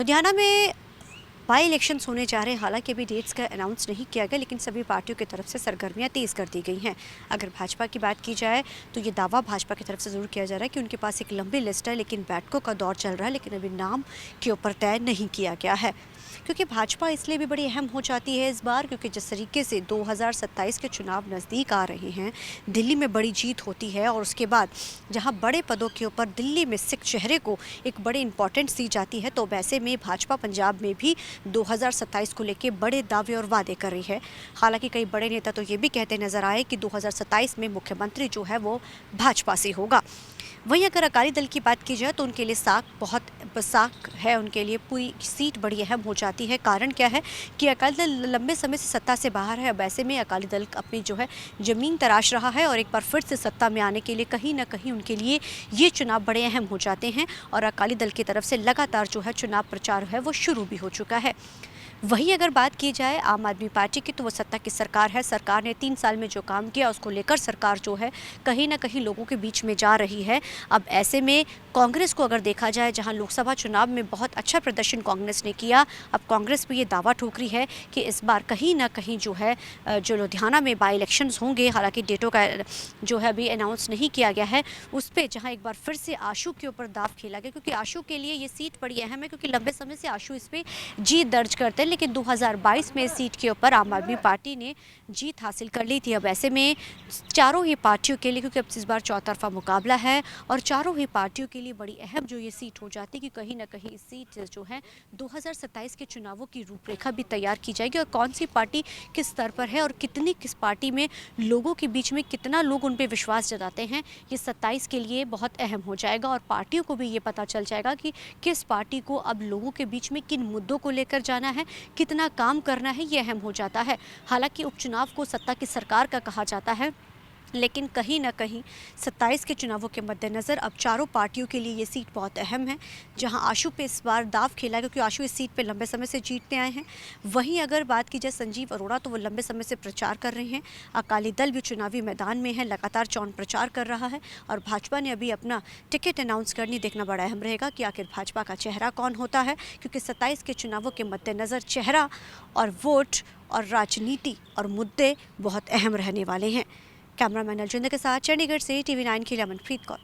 लुधियाना में by elections होने जा रहे हैं। हालांकि अभी डेट्स का अनाउंस नहीं किया गया, लेकिन सभी पार्टियों की तरफ से सरगर्मियां तेज़ कर दी गई हैं। अगर भाजपा की बात की जाए तो ये दावा भाजपा की तरफ से ज़रूर किया जा रहा है कि उनके पास एक लंबी लिस्ट है, लेकिन बैठकों का दौर चल रहा है, लेकिन अभी नाम के ऊपर तय नहीं किया गया है। क्योंकि भाजपा इसलिए भी बड़ी अहम हो जाती है इस बार, क्योंकि जिस तरीके से 2027 के चुनाव नज़दीक आ रहे हैं, दिल्ली में बड़ी जीत होती है और उसके बाद जहां बड़े पदों के ऊपर दिल्ली में सिख चेहरे को एक बड़े इंपॉर्टेंस दी जाती है, तो वैसे में भाजपा पंजाब में भी 2027 को लेकर बड़े दावे और वादे कर रही है। हालांकि कई बड़े नेता तो ये भी कहते नजर आए कि 2027 में मुख्यमंत्री जो है वो भाजपा से होगा। वहीं अगर अकाली दल की बात की जाए तो उनके लिए साख है, उनके लिए पूरी सीट बड़ी अहम हो जाती है। कारण क्या है कि अकाली दल लंबे समय से सत्ता से बाहर है। अब ऐसे में अकाली दल अपनी जो है ज़मीन तराश रहा है और एक बार फिर से सत्ता में आने के लिए कहीं ना कहीं उनके लिए ये चुनाव बड़े अहम हो जाते हैं। और अकाली दल की तरफ से लगातार जो है चुनाव प्रचार है वो शुरू भी हो चुका है। वहीं अगर बात की जाए आम आदमी पार्टी की, तो वो सत्ता की सरकार है। सरकार ने 3 साल में जो काम किया उसको लेकर सरकार जो है कहीं ना कहीं लोगों के बीच में जा रही है। अब ऐसे में कांग्रेस को अगर देखा जाए, जहां लोकसभा चुनाव में बहुत अच्छा प्रदर्शन कांग्रेस ने किया, अब कांग्रेस भी ये दावा ठोक रही है कि इस बार कहीं ना कहीं जो है जो लुधियाना में बाई इलेक्शंस होंगे, हालांकि डेटों का जो है अभी अनाउंस नहीं किया गया है, उस पर जहाँ एक बार फिर से आशू के ऊपर दाव खेला गया, क्योंकि आशू के लिए ये सीट बड़ी अहम है, क्योंकि लंबे समय से आशू इस पर जीत दर्ज करते हैं। लेकिन 2022 में इस सीट के ऊपर आम आदमी पार्टी ने जीत हासिल कर ली थी। अब ऐसे में चारों ही पार्टियों के लिए, क्योंकि अब इस बार चौतरफा मुकाबला है और चारों ही पार्टियों के लिए बड़ी अहम जो ये सीट हो जाती है कि कहीं ना कहीं इस सीट जो है 2027 के चुनावों की रूपरेखा भी तैयार की जाएगी और कौन सी पार्टी किस स्तर पर है और किस पार्टी में लोगों के बीच में कितना लोग उन पर विश्वास जताते हैं, ये 27 के लिए बहुत अहम हो जाएगा। और पार्टियों को भी ये पता चल जाएगा कि किस पार्टी को अब लोगों के बीच में किन मुद्दों को लेकर जाना है, कितना काम करना है, ये अहम हो जाता है। हालांकि उपचुनाव को सत्ता की सरकार का कहा जाता है, लेकिन कहीं ना कहीं 27 के चुनावों के मद्देनज़र अब चारों पार्टियों के लिए ये सीट बहुत अहम है, जहां आशू पे इस बार दाव खेला, क्योंकि आशू इस सीट पे लंबे समय से जीतते आए हैं। वहीं अगर बात की जाए संजीव अरोड़ा, तो वो लंबे समय से प्रचार कर रहे हैं। अकाली दल भी चुनावी मैदान में है, लगातार चौन प्रचार कर रहा है और भाजपा ने अभी अपना टिकट अनाउंस करनी, देखना बड़ा अहम रहेगा कि आखिर भाजपा का चेहरा कौन होता है, क्योंकि 27 के चुनावों के मद्देनज़र चेहरा और वोट और राजनीति और मुद्दे बहुत अहम रहने वाले हैं। कैमरामैन अर्जुन के साथ चंडीगढ़ से TV9 के लिए अमनप्रीत कौर।